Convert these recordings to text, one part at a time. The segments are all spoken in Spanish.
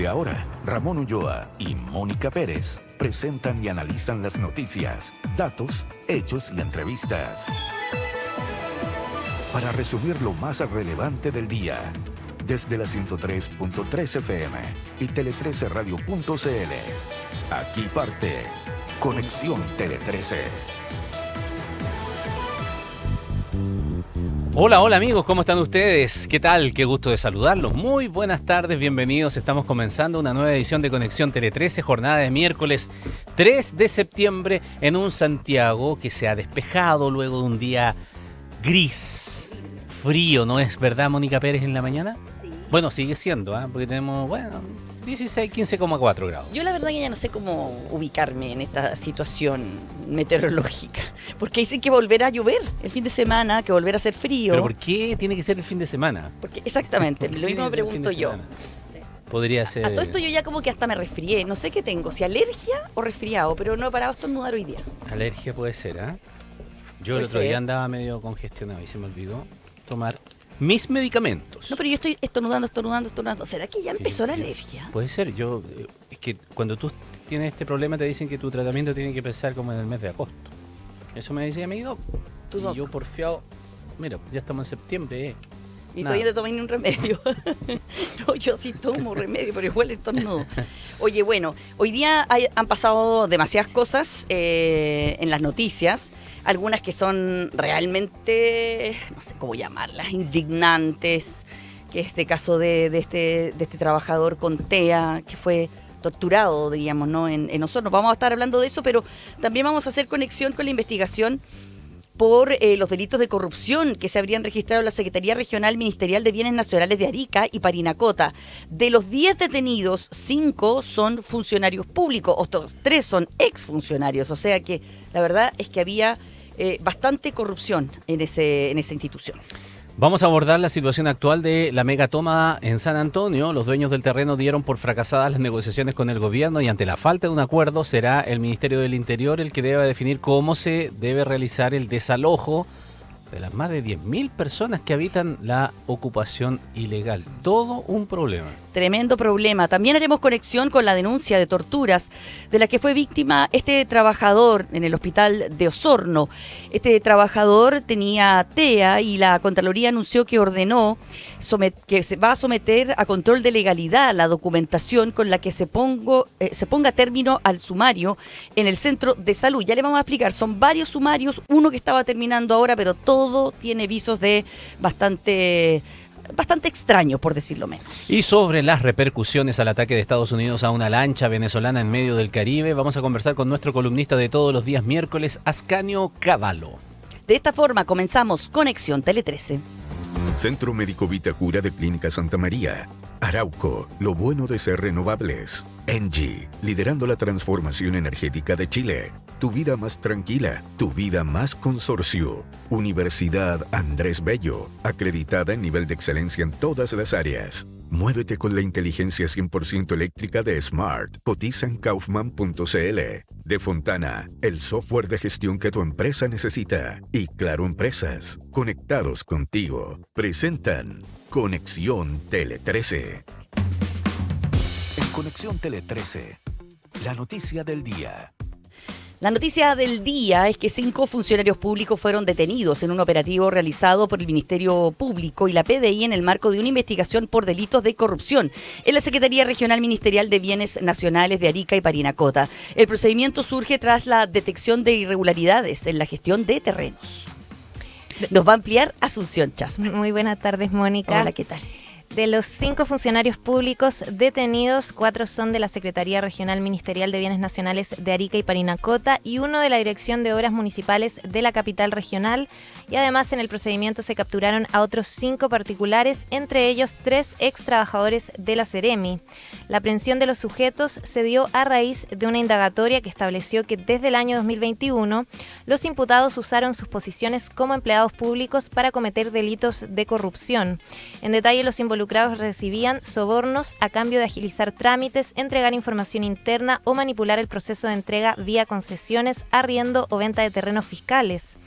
ahora, Ramón Ulloa y Mónica Pérez presentan y analizan las noticias, datos, hechos y entrevistas. Para resumir lo más relevante del día, desde la 103.3 FM y tele13radio.cl. Aquí parte Conexión Tele 13. Hola, hola amigos, ¿cómo están ustedes? ¿Qué tal? Qué gusto de saludarlos. Muy buenas tardes, bienvenidos. Estamos comenzando una nueva edición de Conexión Tele 13, jornada de miércoles 3 de septiembre en un Santiago que se ha despejado luego de un día gris, frío, ¿no es verdad, Mónica Pérez, en la mañana? Sí. Bueno, sigue siendo, porque tenemos, 16, 15,4 grados. Yo la verdad que ya no sé cómo ubicarme en esta situación meteorológica, porque dicen que volverá a llover el fin de semana, que volverá a hacer frío. ¿Pero por qué tiene que ser el fin de semana? Porque, exactamente, lo mismo me pregunto yo. Sí. Podría ser... A todo esto yo ya como que hasta me resfrié, no sé qué tengo, si alergia o resfriado, pero no he parado de estornudar hoy día. Alergia puede ser, ¿ah? Yo el otro día andaba medio congestionado y se me olvidó tomar mis medicamentos. No, pero yo estoy estornudando. ¿Será que ya empezó la alergia? Puede ser. Es que cuando tú tienes este problema te dicen que tu tratamiento tiene que empezar como en el mes de agosto. Eso me decía mi doc. Y yo porfiado, mira, ya estamos en septiembre, Y todavía no tomé ni un remedio. No, yo sí tomo remedio, pero igual estornudo. Oye, bueno, hoy día han pasado demasiadas cosas en las noticias. Algunas que son realmente, no sé cómo llamarlas, indignantes. Que es este caso de este trabajador con TEA, que fue torturado, digamos, ¿no? En Osorno. Vamos a estar hablando de eso, pero también vamos a hacer conexión con la investigación por los delitos de corrupción que se habrían registrado en la Secretaría Regional Ministerial de Bienes Nacionales de Arica y Parinacota. De los 10 detenidos, 5 son funcionarios públicos, otros 3 son exfuncionarios, o sea que la verdad es que había bastante corrupción en esa institución. Vamos a abordar la situación actual de la megatoma en San Antonio. Los dueños del terreno dieron por fracasadas las negociaciones con el gobierno y ante la falta de un acuerdo será el Ministerio del Interior el que deba definir cómo se debe realizar el desalojo de las más de 10.000 personas que habitan la ocupación ilegal. Todo un problema. Tremendo problema. También haremos conexión con la denuncia de torturas de la que fue víctima este trabajador en el hospital de Osorno. Este trabajador tenía TEA y la Contraloría anunció que ordenó que se va a someter a control de legalidad la documentación con la que se ponga término al sumario en el centro de salud. Ya le vamos a explicar, son varios sumarios, uno que estaba terminando ahora, pero todo tiene visos de bastante extraño, por decirlo menos. Y sobre las repercusiones al ataque de Estados Unidos a una lancha venezolana en medio del Caribe, vamos a conversar con nuestro columnista de todos los días miércoles, Ascanio Cavallo. De esta forma comenzamos Conexión Tele 13. Centro Médico Vitacura de Clínica Santa María. Arauco, lo bueno de ser renovables. ENGIE, liderando la transformación energética de Chile. Tu vida más tranquila, tu vida más consorcio. Universidad Andrés Bello, acreditada en nivel de excelencia en todas las áreas. Muévete con la inteligencia 100% eléctrica de Smart. Cotiza en Kaufman.cl. De Fontana, el software de gestión que tu empresa necesita. Y Claro Empresas, conectados contigo. Presentan Conexión Tele 13. En Conexión Tele 13, la noticia del día. La noticia del día es que 5 funcionarios públicos fueron detenidos en un operativo realizado por el Ministerio Público y la PDI en el marco de una investigación por delitos de corrupción en la Secretaría Regional Ministerial de Bienes Nacionales de Arica y Parinacota. El procedimiento surge tras la detección de irregularidades en la gestión de terrenos. Nos va a ampliar Asunción Chasma. Muy buenas tardes, Mónica. Hola, ¿qué tal? De los 5 funcionarios públicos detenidos, 4 son de la Secretaría Regional Ministerial de Bienes Nacionales de Arica y Parinacota y 1 de la Dirección de Obras Municipales de la capital regional. Y además en el procedimiento se capturaron a otros 5 particulares, entre ellos 3 ex trabajadores de la Seremi. La aprehensión de los sujetos se dio a raíz de una indagatoria que estableció que desde el año 2021 los imputados usaron sus posiciones como empleados públicos para cometer delitos de corrupción. En detalle, los involucrados involucrados recibían sobornos a cambio de agilizar trámites, entregar información interna o manipular el proceso de entrega vía concesiones, arriendo o venta de terrenos fiscales.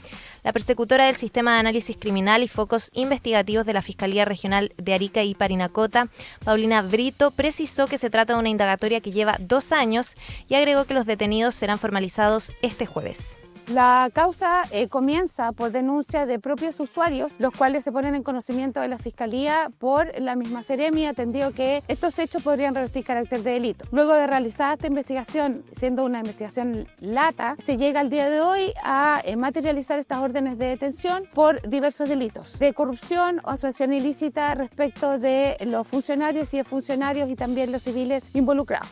La persecutora del Sistema de Análisis Criminal y Focos Investigativos de la Fiscalía Regional de Arica y Parinacota, Paulina Brito, precisó que se trata de una indagatoria que lleva 2 años y agregó que los detenidos serán formalizados este jueves. La causa comienza por denuncias de propios usuarios, los cuales se ponen en conocimiento de la Fiscalía por la misma Seremi, atendido que estos hechos podrían revestir carácter de delito. Luego de realizar esta investigación, siendo una investigación lata, se llega al día de hoy a materializar estas órdenes de detención por diversos delitos de corrupción o asociación ilícita respecto de los funcionarios y exfuncionarios y también los civiles involucrados.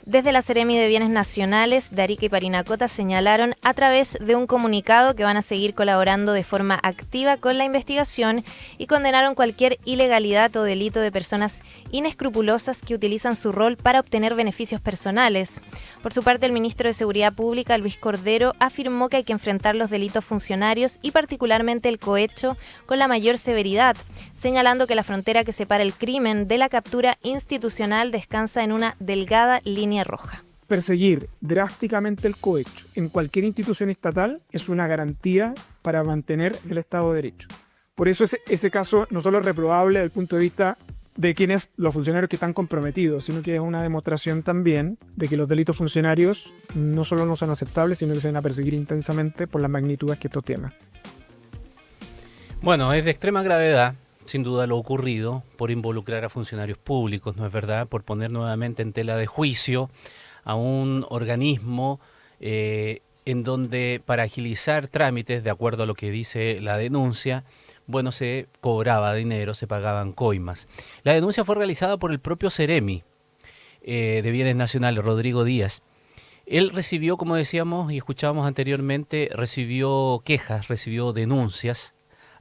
Desde la Seremi de Bienes Nacionales de Arica y Parinacota señalaron a través de un comunicado que van a seguir colaborando de forma activa con la investigación y condenaron cualquier ilegalidad o delito de personas inescrupulosas que utilizan su rol para obtener beneficios personales. Por su parte, el ministro de Seguridad Pública, Luis Cordero, afirmó que hay que enfrentar los delitos funcionarios y particularmente el cohecho con la mayor severidad, señalando que la frontera que separa el crimen de la captura institucional descansa en una delgada línea roja. Perseguir drásticamente el cohecho en cualquier institución estatal es una garantía para mantener el Estado de Derecho. Por eso ese caso no solo es reprobable desde el punto de vista de quiénes los funcionarios que están comprometidos, sino que es una demostración también de que los delitos funcionarios no solo no son aceptables, sino que se van a perseguir intensamente por las magnitudes que estos temas. Bueno, es de extrema gravedad, sin duda, lo ocurrido por involucrar a funcionarios públicos, ¿no es verdad? Por poner nuevamente en tela de juicio a un organismo en donde para agilizar trámites, de acuerdo a lo que dice la denuncia, bueno, se cobraba dinero, se pagaban coimas. La denuncia fue realizada por el propio Seremi de Bienes Nacionales, Rodrigo Díaz. Él recibió, como decíamos y escuchábamos anteriormente, recibió quejas, recibió denuncias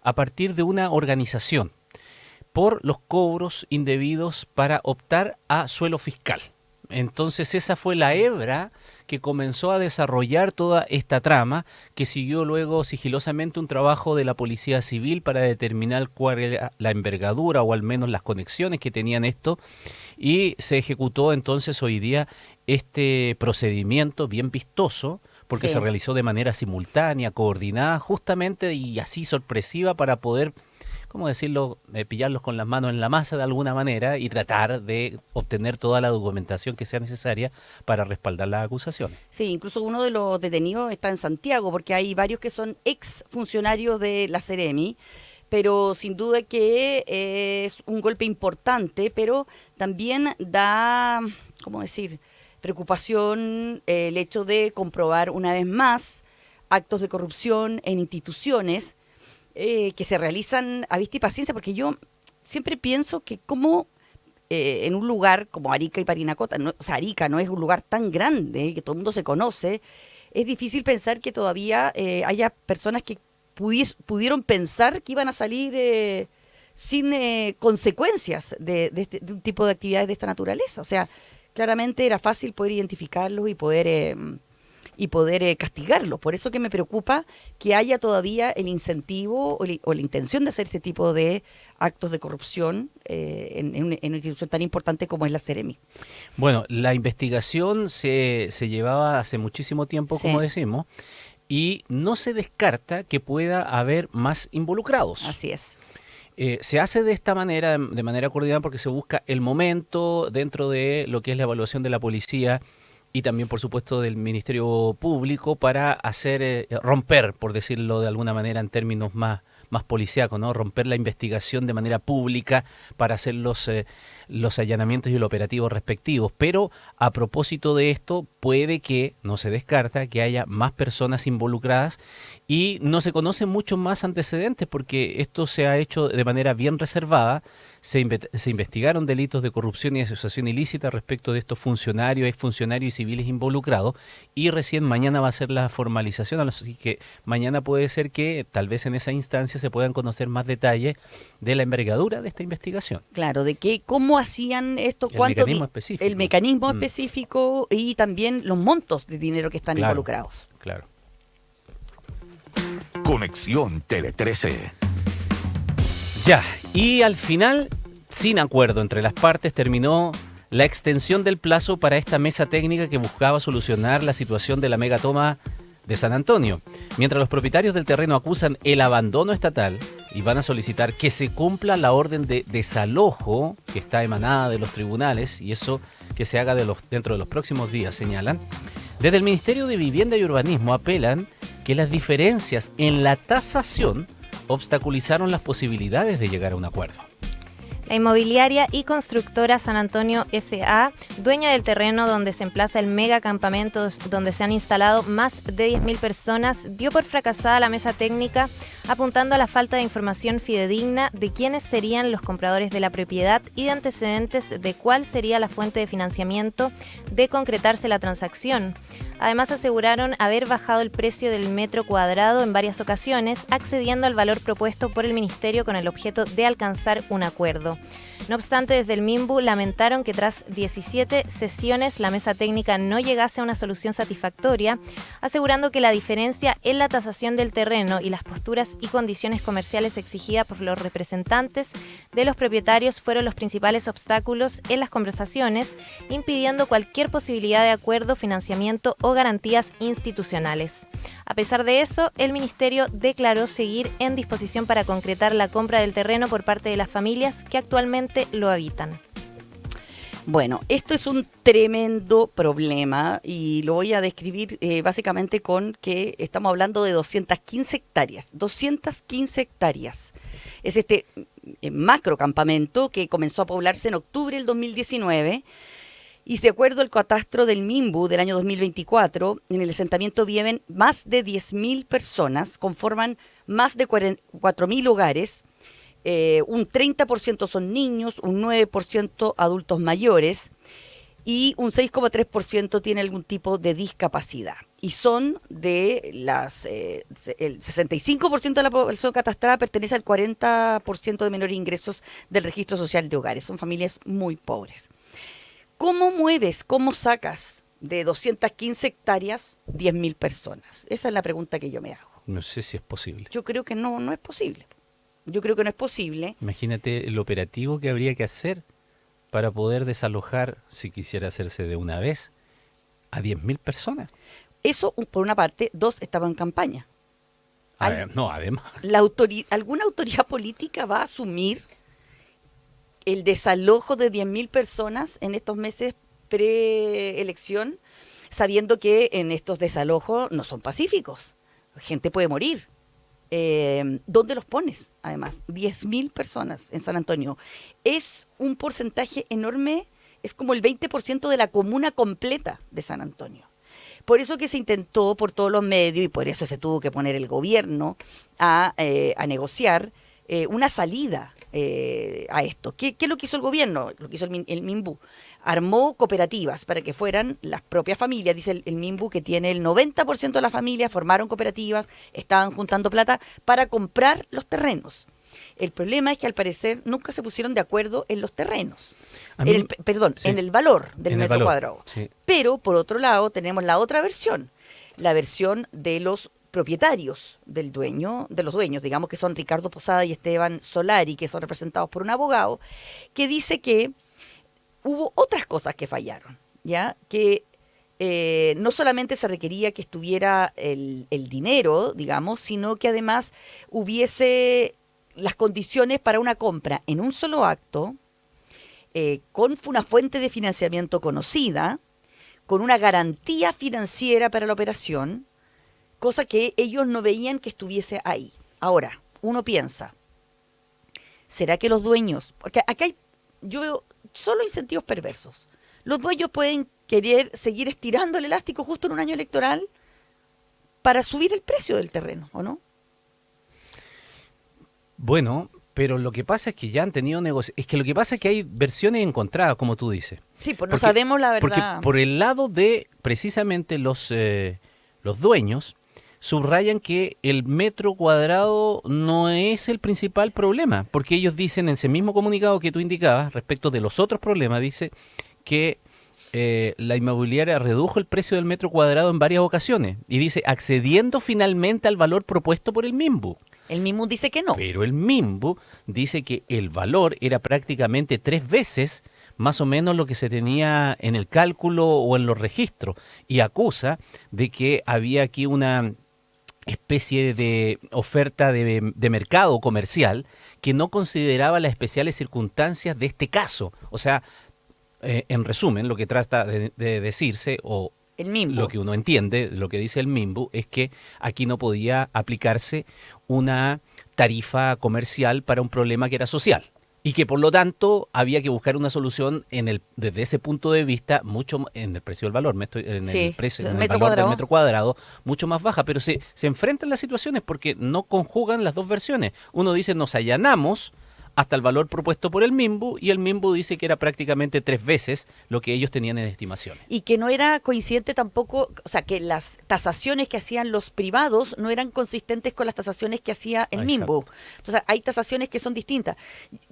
a partir de una organización por los cobros indebidos para optar a suelo fiscal. Entonces esa fue la hebra que comenzó a desarrollar toda esta trama, que siguió luego sigilosamente un trabajo de la Policía Civil para determinar cuál era la envergadura o al menos las conexiones que tenían esto, y se ejecutó entonces hoy día este procedimiento bien vistoso, porque se realizó de manera simultánea, coordinada, justamente y así sorpresiva para poder, ¿cómo decirlo?, pillarlos con las manos en la masa de alguna manera y tratar de obtener toda la documentación que sea necesaria para respaldar las acusaciones. Sí, incluso uno de los detenidos está en Santiago, porque hay varios que son ex funcionarios de la Seremi, pero sin duda que es un golpe importante, pero también da, ¿cómo decir?, preocupación el hecho de comprobar una vez más actos de corrupción en instituciones que se realizan a vista y paciencia, porque yo siempre pienso que como en un lugar como Arica y Parinacota, o sea, Arica no es un lugar tan grande, que todo el mundo se conoce, es difícil pensar que todavía haya personas que pudieron pensar que iban a salir sin consecuencias de un tipo de actividades de esta naturaleza. O sea, claramente era fácil poder identificarlos y poder castigarlos. Por eso que me preocupa que haya todavía el incentivo o la intención de hacer este tipo de actos de corrupción en una institución tan importante como es la Seremi. Bueno, la investigación se llevaba hace muchísimo tiempo, como decimos, y no se descarta que pueda haber más involucrados. Así es. Se hace de esta manera, de manera coordinada, porque se busca el momento dentro de lo que es la evaluación de la policía y también, por supuesto, del Ministerio Público para hacer romper, por decirlo de alguna manera en términos más policíacos, ¿no? Romper la investigación de manera pública para hacer los allanamientos y el operativo respectivos. Pero a propósito de esto, puede que, no se descarta, que haya más personas involucradas y no se conocen muchos más antecedentes porque esto se ha hecho de manera bien reservada. Se investigaron delitos de corrupción y asociación ilícita respecto de estos funcionarios, exfuncionarios y civiles involucrados, y recién mañana va a ser la formalización, así que mañana puede ser que tal vez en esa instancia se puedan conocer más detalles de la envergadura de esta investigación. Claro, de cómo hacían esto, el mecanismo específico y también los montos de dinero que están involucrados. Claro. Conexión Tele 13. Ya, y al final, sin acuerdo entre las partes, terminó la extensión del plazo para esta mesa técnica que buscaba solucionar la situación de la megatoma de San Antonio. Mientras los propietarios del terreno acusan el abandono estatal y van a solicitar que se cumpla la orden de desalojo que está emanada de los tribunales, y eso que se haga dentro de los próximos días, señalan. Desde el Ministerio de Vivienda y Urbanismo apelan que las diferencias en la tasación obstaculizaron las posibilidades de llegar a un acuerdo. La inmobiliaria y constructora San Antonio S.A., dueña del terreno donde se emplaza el megacampamento donde se han instalado más de 10.000 personas, dio por fracasada la mesa técnica, apuntando a la falta de información fidedigna de quiénes serían los compradores de la propiedad y de antecedentes de cuál sería la fuente de financiamiento de concretarse la transacción. Además, aseguraron haber bajado el precio del metro cuadrado en varias ocasiones, accediendo al valor propuesto por el Ministerio con el objeto de alcanzar un acuerdo. No obstante, desde el MIMBU lamentaron que tras 17 sesiones la mesa técnica no llegase a una solución satisfactoria, asegurando que la diferencia en la tasación del terreno y las posturas y condiciones comerciales exigidas por los representantes de los propietarios fueron los principales obstáculos en las conversaciones, impidiendo cualquier posibilidad de acuerdo, financiamiento o garantías institucionales. A pesar de eso, el Ministerio declaró seguir en disposición para concretar la compra del terreno por parte de las familias que actualmente lo habitan. Bueno, esto es un tremendo problema y lo voy a describir básicamente con que estamos hablando de 215 hectáreas. 215 hectáreas. Es este macrocampamento que comenzó a poblarse en octubre del 2019 y de acuerdo al catastro del MIMBU del año 2024, en el asentamiento viven más de 10.000 personas, conforman más de 4.000 hogares. Un 30% son niños, un 9% adultos mayores y un 6,3% tiene algún tipo de discapacidad. Y son de el 65% de la población catastrada pertenece al 40% de menores ingresos del registro social de hogares. Son familias muy pobres. ¿Cómo mueves, cómo sacas de 215 hectáreas 10.000 personas? Esa es la pregunta que yo me hago. No sé si es posible. Yo creo que no es posible. Yo creo que no es posible. Imagínate el operativo que habría que hacer para poder desalojar, si quisiera hacerse de una vez, a 10.000 personas. Eso, por una parte. Dos, estaba en campaña. No, además. ¿Alguna autoridad política va a asumir el desalojo de 10.000 personas en estos meses preelección, sabiendo que en estos desalojos no son pacíficos? Gente puede morir. ¿Dónde los pones? Además, 10.000 personas en San Antonio. Es un porcentaje enorme, es como el 20% de la comuna completa de San Antonio. Por eso que se intentó por todos los medios y por eso se tuvo que poner el gobierno a negociar una salida a esto. ¿Qué es lo que hizo el gobierno? Lo que hizo el MIMBU. Armó cooperativas para que fueran las propias familias. Dice el MIMBU que tiene el 90% de las familias, formaron cooperativas, estaban juntando plata para comprar los terrenos. El problema es que al parecer nunca se pusieron de acuerdo en los terrenos. Sí. En el valor del En el metro valor, cuadrado. sí. Pero, por otro lado, tenemos la otra versión. La versión de los propietarios de los dueños, digamos que son Ricardo Posada y Esteban Solari, que son representados por un abogado, que dice que hubo otras cosas que fallaron, ¿ya? Que no solamente se requería que estuviera el dinero, digamos, sino que además hubiese las condiciones para una compra en un solo acto, con una fuente de financiamiento conocida, con una garantía financiera para la operación, cosa que ellos no veían que estuviese ahí. Ahora, uno piensa, ¿será que los dueños? Porque acá yo veo solo incentivos perversos. Los dueños pueden querer seguir estirando el elástico justo en un año electoral para subir el precio del terreno, ¿o no? Bueno, pero lo que pasa es que ya han tenido negocios. Es que lo que pasa es que hay versiones encontradas, como tú dices. Sí, pues no sabemos la verdad. Porque por el lado de precisamente los dueños, subrayan que el metro cuadrado no es el principal problema, porque ellos dicen en ese mismo comunicado que tú indicabas, respecto de los otros problemas, dice que la inmobiliaria redujo el precio del metro cuadrado en varias ocasiones y dice, accediendo finalmente al valor propuesto por el MIMBU. El MIMBU dice que no. Pero el MIMBU dice que el valor era prácticamente 3 veces más o menos lo que se tenía en el cálculo o en los registros, y acusa de que había aquí una especie de oferta de mercado comercial que no consideraba las especiales circunstancias de este caso. O sea, en resumen, lo que trata de decirse, o El MIMBU. lo que uno entiende, lo que dice el MIMBU, es que aquí no podía aplicarse una tarifa comercial para un problema que era social. Y que por lo tanto había que buscar una solución desde ese punto de vista, mucho en el precio del valor, Sí, el precio, el en el metro valor cuadrado. del metro cuadrado, mucho más baja, pero se enfrentan las situaciones porque no conjugan las dos versiones. Uno dice nos allanamos hasta el valor propuesto por el MIMBU, y el MIMBU dice que era prácticamente 3 veces lo que ellos tenían en estimaciones. Y que no era coincidente tampoco, o sea, que las tasaciones que hacían los privados no eran consistentes con las tasaciones que hacía el Exacto. MIMBU. Entonces, hay tasaciones que son distintas.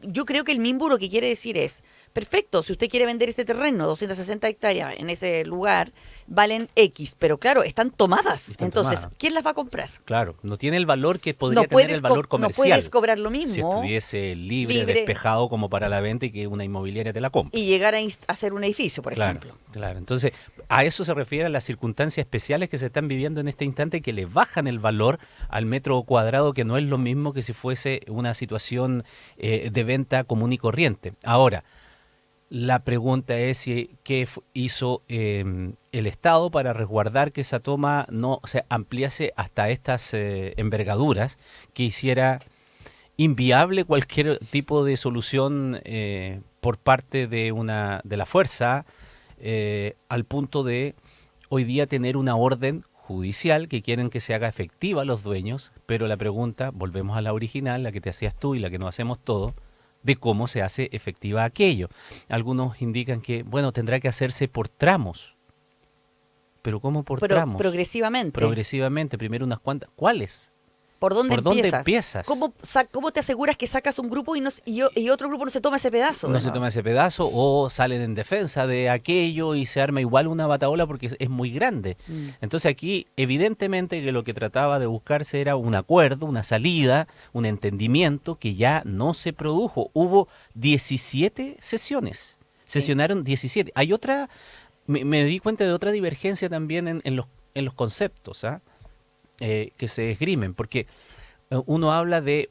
Yo creo que el MIMBU lo que quiere decir es, perfecto, si usted quiere vender este terreno, 260 hectáreas en ese lugar, valen X, pero claro, están tomadas. Están Entonces, tomadas. ¿quién las va a comprar? Claro, no tiene el valor que podría No tener puedes, el valor no comercial. puedes cobrar lo mismo Si estuviese libre, despejado como para la venta y que una inmobiliaria te la compre. y llegar a hacer un edificio, por Claro, ejemplo. claro. Entonces, a eso se refiere a las circunstancias especiales que se están viviendo en este instante, que le bajan el valor al metro cuadrado, que no es lo mismo que si fuese una situación de venta común y corriente. Ahora, la pregunta es qué hizo el Estado para resguardar que esa toma no se ampliase hasta estas envergaduras, que hiciera inviable cualquier tipo de solución por parte de la fuerza, al punto de hoy día tener una orden judicial que quieren que se haga efectiva a los dueños, pero la pregunta, volvemos a la original, la que te hacías tú y la que nos hacemos todos, de cómo se hace efectiva aquello. Algunos indican que, bueno, tendrá que hacerse por tramos. Pero ¿cómo por tramos? Progresivamente. Progresivamente, primero unas cuantas. ¿Cuáles? ¿Por dónde ¿Por dónde empiezas? empiezas? ¿Cómo te aseguras que sacas un grupo y otro grupo no se toma ese pedazo? No se toma ese pedazo, o salen en defensa de aquello y se arma igual una bataola porque es muy grande. Entonces aquí evidentemente que lo que trataba de buscarse era un acuerdo, una salida, un entendimiento que ya no se produjo. Hubo 17 sesiones, sesionaron 17. Hay otra, me di cuenta de otra divergencia también en los conceptos, ¿ah? Que se esgrimen, porque uno habla de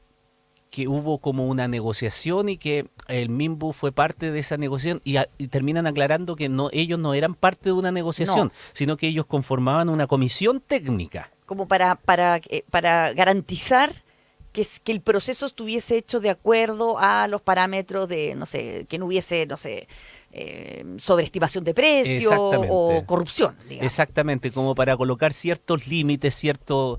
que hubo como una negociación y que el MIMBU fue parte de esa negociación y terminan aclarando que ellos no eran parte de una negociación, sino que ellos conformaban una comisión técnica. Como para garantizar que el proceso estuviese hecho de acuerdo a los parámetros de, no sé, que no hubiese, no sé, sobreestimación de precio o corrupción, digamos. Exactamente, como para colocar ciertos límites, cierto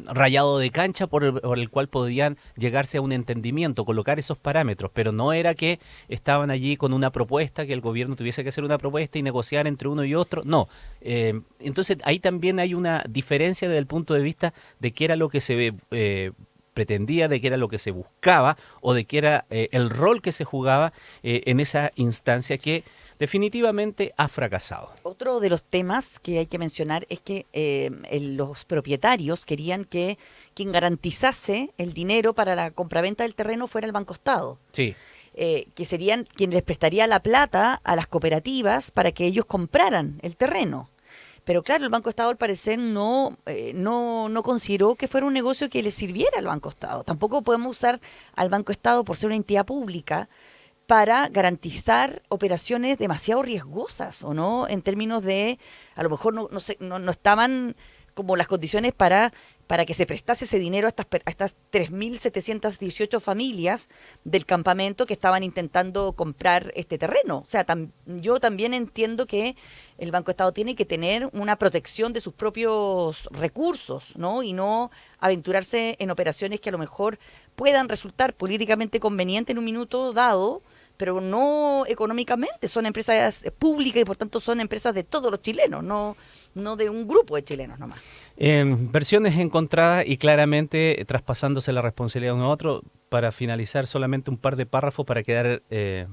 rayado de cancha por el cual podían llegarse a un entendimiento, colocar esos parámetros, pero no era que estaban allí con una propuesta, que el gobierno tuviese que hacer una propuesta y negociar entre uno y otro, no. Entonces ahí también hay una diferencia desde el punto de vista de qué era lo que se pretendía, de qué era lo que se buscaba o de qué era el rol que se jugaba en esa instancia que definitivamente ha fracasado. Otro de los temas que hay que mencionar es que los propietarios querían que quien garantizase el dinero para la compraventa del terreno fuera el Banco Estado. Sí. Que serían quien les prestaría la plata a las cooperativas para que ellos compraran el terreno. Pero claro, el Banco Estado al parecer no consideró que fuera un negocio que le sirviera al Banco Estado. Tampoco podemos usar al Banco Estado por ser una entidad pública para garantizar operaciones demasiado riesgosas, ¿o no? En términos de, a lo mejor no estaban como las condiciones para que se prestase ese dinero a estas 3.718 familias del campamento que estaban intentando comprar este terreno. O sea, yo también entiendo que el Banco Estado tiene que tener una protección de sus propios recursos, ¿no? Y no aventurarse en operaciones que a lo mejor puedan resultar políticamente convenientes en un minuto dado, pero no económicamente. Son empresas públicas y por tanto son empresas de todos los chilenos, no de un grupo de chilenos nomás. Versiones encontradas y claramente traspasándose la responsabilidad de uno a otro. para finalizar solamente un par de párrafos para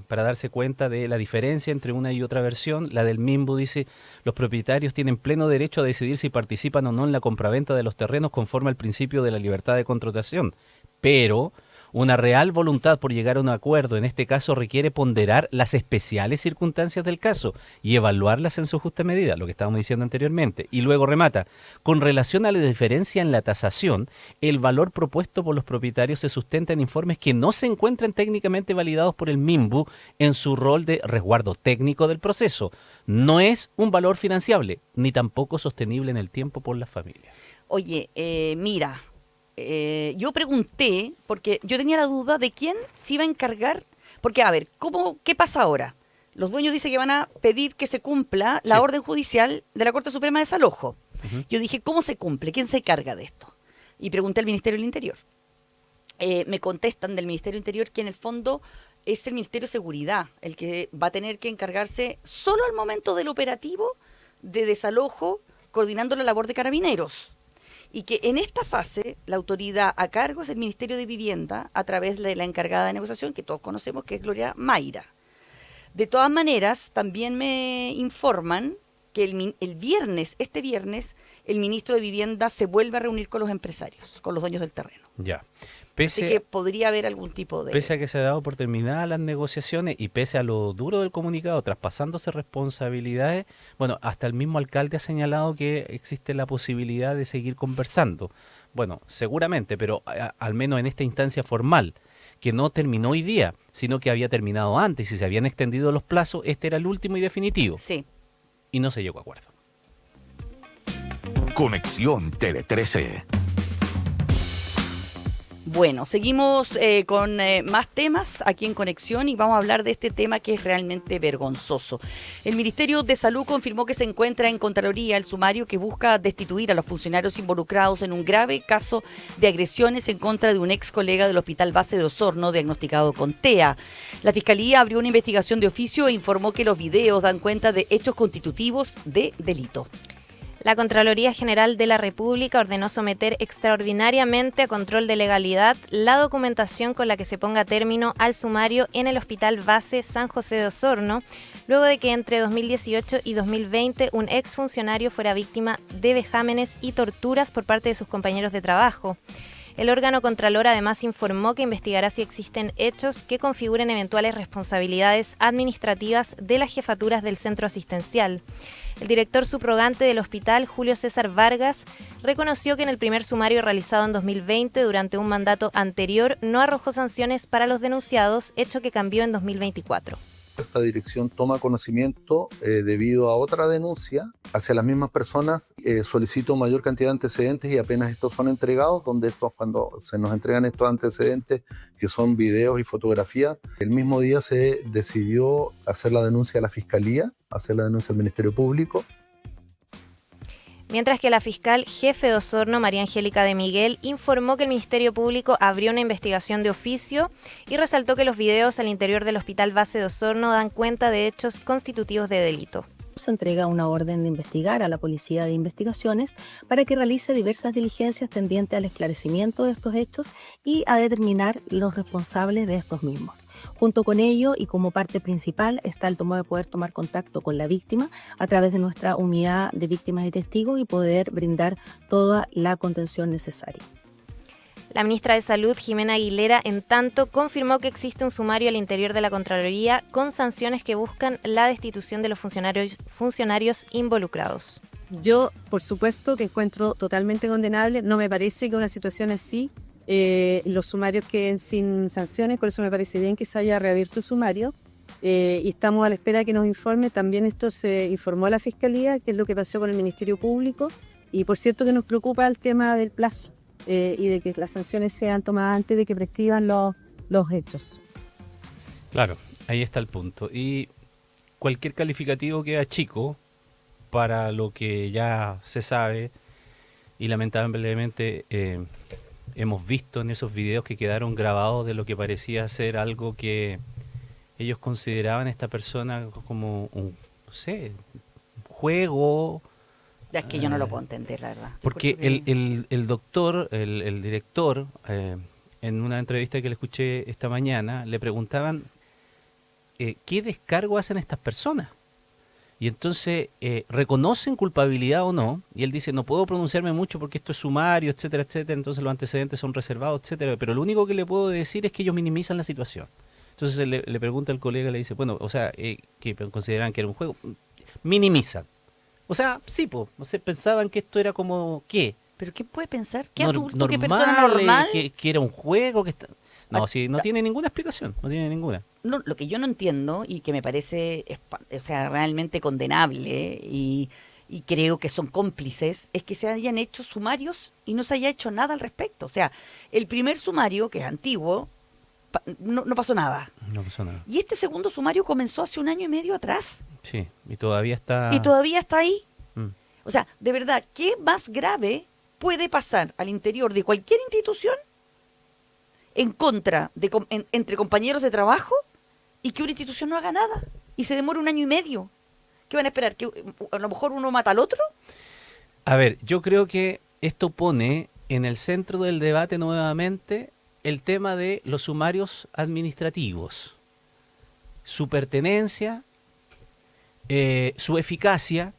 darse cuenta de la diferencia entre una y otra versión. La del MIMBU dice: los propietarios tienen pleno derecho a decidir si participan o no en la compraventa de los terrenos conforme al principio de la libertad de contratación, pero una real voluntad por llegar a un acuerdo en este caso requiere ponderar las especiales circunstancias del caso y evaluarlas en su justa medida, lo que estábamos diciendo anteriormente. Y luego remata: con relación a la diferencia en la tasación, el valor propuesto por los propietarios se sustenta en informes que no se encuentran técnicamente validados por el MIMBU en su rol de resguardo técnico del proceso. No es un valor financiable, ni tampoco sostenible en el tiempo por las familias. Oye, mira, yo pregunté, porque yo tenía la duda de quién se iba a encargar, porque a ver, ¿qué pasa ahora? Los dueños dicen que van a pedir que se cumpla la orden judicial de la Corte Suprema de Desalojo. Yo dije, ¿cómo se cumple? ¿Quién se encarga de esto? Y pregunté al Ministerio del Interior. Me contestan del Ministerio del Interior que en el fondo es el Ministerio de Seguridad el que va a tener que encargarse solo al momento del operativo de desalojo, coordinando la labor de Carabineros. Y que en esta fase la autoridad a cargo es el Ministerio de Vivienda a través de la encargada de negociación, que todos conocemos, que es Gloria Mayra. De todas maneras, también me informan que este viernes, el ministro de Vivienda se vuelve a reunir con los empresarios, con los dueños del terreno. Ya. Así que podría haber algún tipo de... Pese a que se ha dado por terminadas las negociaciones y pese a lo duro del comunicado, traspasándose responsabilidades, bueno, hasta el mismo alcalde ha señalado que existe la posibilidad de seguir conversando. Bueno, seguramente, pero al menos en esta instancia formal, que no terminó hoy día, sino que había terminado antes y se habían extendido los plazos, este era el último y definitivo. Sí. Y no se llegó a acuerdo. Conexión Tele 13. Bueno, seguimos con más temas aquí en Conexión y vamos a hablar de este tema que es realmente vergonzoso. El Ministerio de Salud confirmó que se encuentra en Contraloría el sumario que busca destituir a los funcionarios involucrados en un grave caso de agresiones en contra de un ex colega del Hospital Base de Osorno diagnosticado con TEA. La Fiscalía abrió una investigación de oficio e informó que los videos dan cuenta de hechos constitutivos de delito. La Contraloría General de la República ordenó someter extraordinariamente a control de legalidad la documentación con la que se ponga término al sumario en el Hospital Base San José de Osorno, luego de que entre 2018 y 2020 un exfuncionario fuera víctima de vejámenes y torturas por parte de sus compañeros de trabajo. El órgano contralor además informó que investigará si existen hechos que configuren eventuales responsabilidades administrativas de las jefaturas del centro asistencial. El director subrogante del hospital, Julio César Vargas, reconoció que en el primer sumario realizado en 2020 durante un mandato anterior no arrojó sanciones para los denunciados, hecho que cambió en 2024. Esta dirección toma conocimiento debido a otra denuncia hacia las mismas personas, solicito mayor cantidad de antecedentes y apenas estos son entregados, cuando se nos entregan estos antecedentes, que son videos y fotografías, el mismo día se decidió hacer la denuncia a la Fiscalía, hacer la denuncia al Ministerio Público. Mientras que la fiscal jefe de Osorno, María Angélica de Miguel, informó que el Ministerio Público abrió una investigación de oficio y resaltó que los videos al interior del Hospital Base de Osorno dan cuenta de hechos constitutivos de delito. Se entrega una orden de investigar a la Policía de Investigaciones para que realice diversas diligencias tendientes al esclarecimiento de estos hechos y a determinar los responsables de estos mismos. Junto con ello y como parte principal está el de poder tomar contacto con la víctima a través de nuestra unidad de víctimas y testigos y poder brindar toda la contención necesaria. La ministra de Salud, Jimena Aguilera, en tanto, confirmó que existe un sumario al interior de la Contraloría con sanciones que buscan la destitución de los funcionarios involucrados. Yo, por supuesto, que encuentro totalmente condenable. No me parece que una situación así, los sumarios queden sin sanciones, por eso me parece bien que se haya reabierto el sumario. Y estamos a la espera de que nos informe. También esto se informó a la Fiscalía, que es lo que pasó con el Ministerio Público. Y por cierto que nos preocupa el tema del plazo. Y de que las sanciones sean tomadas antes de que prescriban los hechos. Claro, ahí está el punto. Y cualquier calificativo queda chico para lo que ya se sabe y lamentablemente hemos visto en esos videos que quedaron grabados de lo que parecía ser algo que ellos consideraban a esta persona como un, no sé, juego. Es que yo no lo puedo entender, la verdad. Porque el doctor, el director, en una entrevista que le escuché esta mañana, le preguntaban ¿qué descargo hacen estas personas? Y entonces, ¿reconocen culpabilidad o no? Y él dice, no puedo pronunciarme mucho porque esto es sumario, etcétera, etcétera, entonces los antecedentes son reservados, etcétera, pero lo único que le puedo decir es que ellos minimizan la situación. Entonces le pregunta al colega, le dice, bueno, o sea, ¿qué consideran que era un juego? Minimizan. O sea, sí, pues, o sea, pensaban que esto era como, ¿qué? ¿Pero qué puede pensar? ¿Qué adulto, qué Normal, persona normal? Que era un juego, que está... No, Ah, sí, no tiene ninguna explicación, no tiene ninguna. No, lo que yo no entiendo y que me parece o sea, realmente condenable y creo que son cómplices es que se hayan hecho sumarios y no se haya hecho nada al respecto. O sea, el primer sumario, que es antiguo, no pasó nada. No pasó nada. Y este segundo sumario comenzó hace 1 año y medio atrás. Sí, y todavía está... Y todavía está ahí. Mm. O sea, de verdad, ¿qué más grave puede pasar al interior de cualquier institución en contra de entre compañeros de trabajo y que una institución no haga nada y se demore 1 año y medio? ¿Qué van a esperar? ¿Que a lo mejor uno mata al otro? A ver, yo creo que esto pone en el centro del debate nuevamente el tema de los sumarios administrativos, su pertenencia, su eficacia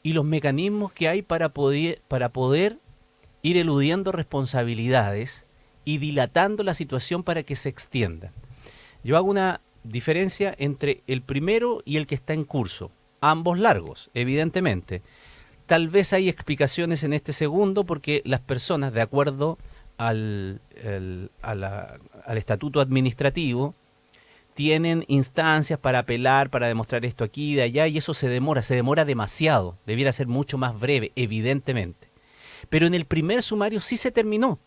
y los mecanismos que hay para poder ir eludiendo responsabilidades y dilatando la situación para que se extienda. Yo hago una diferencia entre el primero y el que está en curso, ambos largos, evidentemente. Tal vez hay explicaciones en este segundo porque las personas, de acuerdo al estatuto administrativo, tienen instancias para apelar, para demostrar esto aquí y de allá, y eso se demora demasiado, debiera ser mucho más breve, evidentemente. Pero en el primer sumario sí se terminó,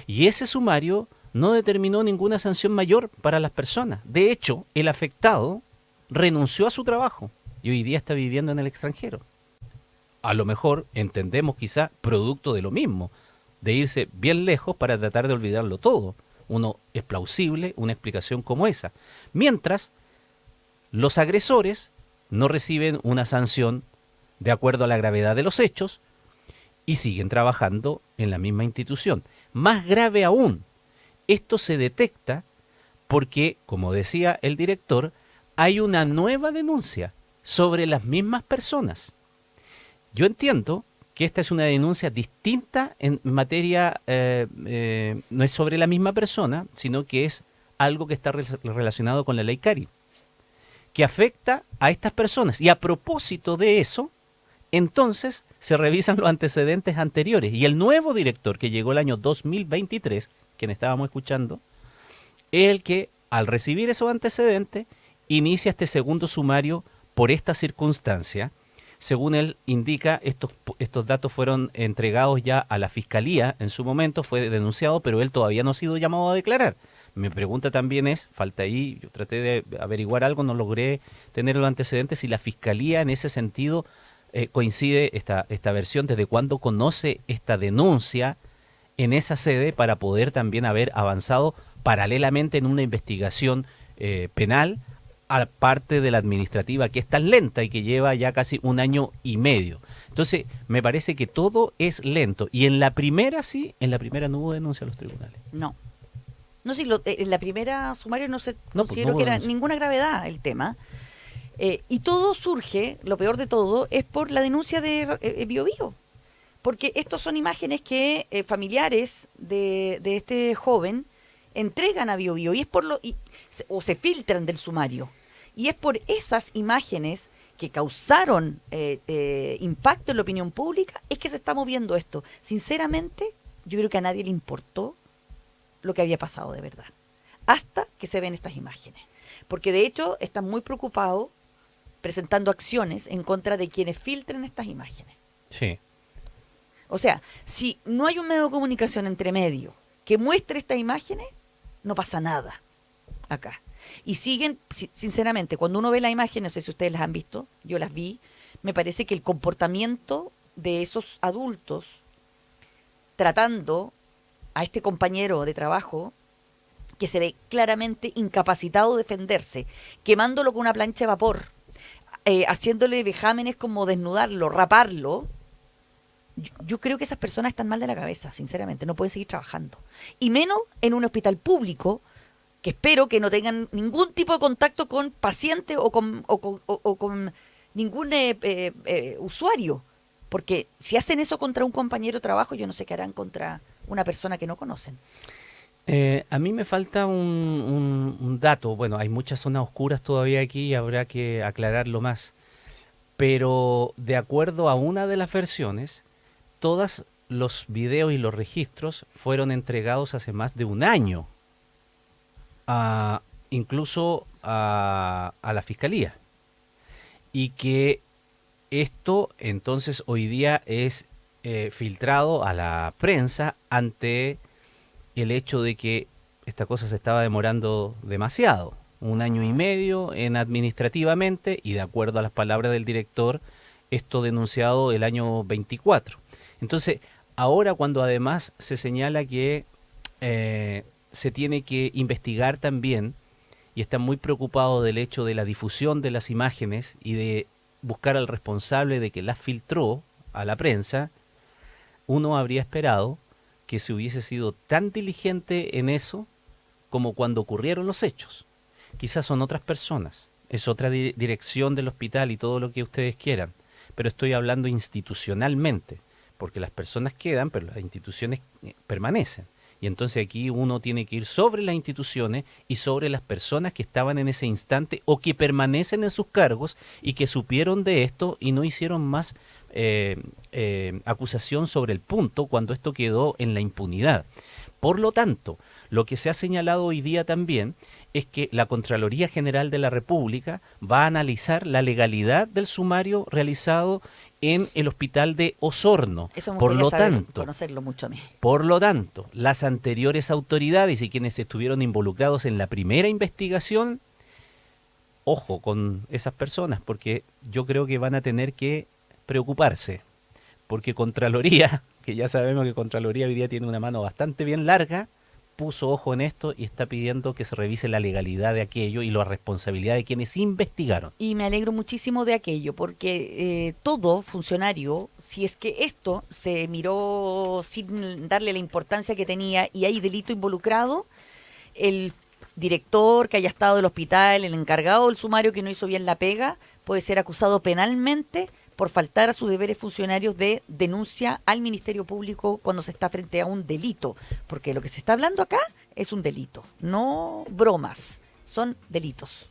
y ese sumario no determinó ninguna sanción mayor para las personas. De hecho, el afectado renunció a su trabajo y hoy día está viviendo en el extranjero. A lo mejor entendemos quizá producto de lo mismo, de irse bien lejos para tratar de olvidarlo todo. Es plausible una explicación como esa. Mientras, los agresores no reciben una sanción de acuerdo a la gravedad de los hechos y siguen trabajando en la misma institución. Más grave aún, esto se detecta porque, como decía el director, hay una nueva denuncia sobre las mismas personas. Yo entiendo que esta es una denuncia distinta en materia, no es sobre la misma persona, sino que es algo que está relacionado con la ley Cari, que afecta a estas personas. Y a propósito de eso, entonces se revisan los antecedentes anteriores. Y el nuevo director que llegó el año 2023, quien estábamos escuchando, es el que, al recibir esos antecedentes, inicia este segundo sumario por esta circunstancia. Según él indica, estos datos fueron entregados ya a la Fiscalía en su momento, fue denunciado, pero él todavía no ha sido llamado a declarar. Mi pregunta también es, falta ahí, yo traté de averiguar algo, no logré tener los antecedentes, si la Fiscalía en ese sentido coincide esta versión, desde cuándo conoce esta denuncia en esa sede para poder también haber avanzado paralelamente en una investigación penal, aparte de la administrativa que es tan lenta y que lleva ya casi 1 año y medio. Entonces, me parece que todo es lento. Y en la primera sí, en la primera no hubo denuncia a los tribunales. No. No, sí, en la primera sumario no se No, consideró pues, no que era hubo ninguna gravedad el tema. Y todo surge, lo peor de todo, es por la denuncia de Bio Bio. Porque estos son imágenes que familiares de este joven entregan a Bio Bio y es por o se filtran del sumario. Y es por esas imágenes que causaron impacto en la opinión pública es que se está moviendo esto. Sinceramente, yo creo que a nadie le importó lo que había pasado de verdad, hasta que se ven estas imágenes. Porque de hecho están muy preocupados presentando acciones en contra de quienes filtren estas imágenes. Sí. O sea, si no hay un medio de comunicación entre medio que muestre estas imágenes, no pasa nada acá. Y siguen, sinceramente, cuando uno ve la imagen, no sé si ustedes las han visto, yo las vi, me parece que el comportamiento de esos adultos tratando a este compañero de trabajo, que se ve claramente incapacitado de defenderse, quemándolo con una plancha de vapor, haciéndole vejámenes como desnudarlo, raparlo, yo creo que esas personas están mal de la cabeza, sinceramente, no pueden seguir trabajando. Y menos en un hospital público, que espero que no tengan ningún tipo de contacto con pacientes o con ningún usuario. Porque si hacen eso contra un compañero de trabajo, yo no sé qué harán contra una persona que no conocen. A mí me falta un dato. Bueno, hay muchas zonas oscuras todavía aquí y habrá que aclararlo más. Pero de acuerdo a una de las versiones, todos los videos y los registros fueron entregados hace más de un año, incluso a la Fiscalía. Y que esto entonces hoy día es filtrado a la prensa ante el hecho de que esta cosa se estaba demorando demasiado, 1 año y medio en administrativamente, y de acuerdo a las palabras del director, esto denunciado el año 24. Entonces, ahora cuando además se señala que se tiene que investigar también, y están muy preocupados del hecho de la difusión de las imágenes y de buscar al responsable de que las filtró a la prensa, uno habría esperado que se hubiese sido tan diligente en eso como cuando ocurrieron los hechos. Quizás son otras personas, es otra dirección del hospital y todo lo que ustedes quieran, pero estoy hablando institucionalmente, porque las personas quedan, pero las instituciones permanecen. Y entonces aquí uno tiene que ir sobre las instituciones y sobre las personas que estaban en ese instante o que permanecen en sus cargos y que supieron de esto y no hicieron más acusación sobre el punto cuando esto quedó en la impunidad. Por lo tanto, lo que se ha señalado hoy día también es que la Contraloría General de la República va a analizar la legalidad del sumario realizado en el hospital de Osorno. Eso me por gustaría lo saber, tanto, conocerlo mucho a mí. Por lo tanto, las anteriores autoridades y quienes estuvieron involucrados en la primera investigación, ojo con esas personas, porque yo creo que van a tener que preocuparse, porque Contraloría, que ya sabemos que Contraloría hoy día tiene una mano bastante bien larga, puso ojo en esto y está pidiendo que se revise la legalidad de aquello y la responsabilidad de quienes investigaron. Y me alegro muchísimo de aquello, porque todo funcionario, si es que esto se miró sin darle la importancia que tenía y hay delito involucrado, el director que haya estado del hospital, el encargado del sumario que no hizo bien la pega, puede ser acusado penalmente por faltar a sus deberes funcionarios de denuncia al Ministerio Público cuando se está frente a un delito, porque lo que se está hablando acá es un delito, no bromas, son delitos.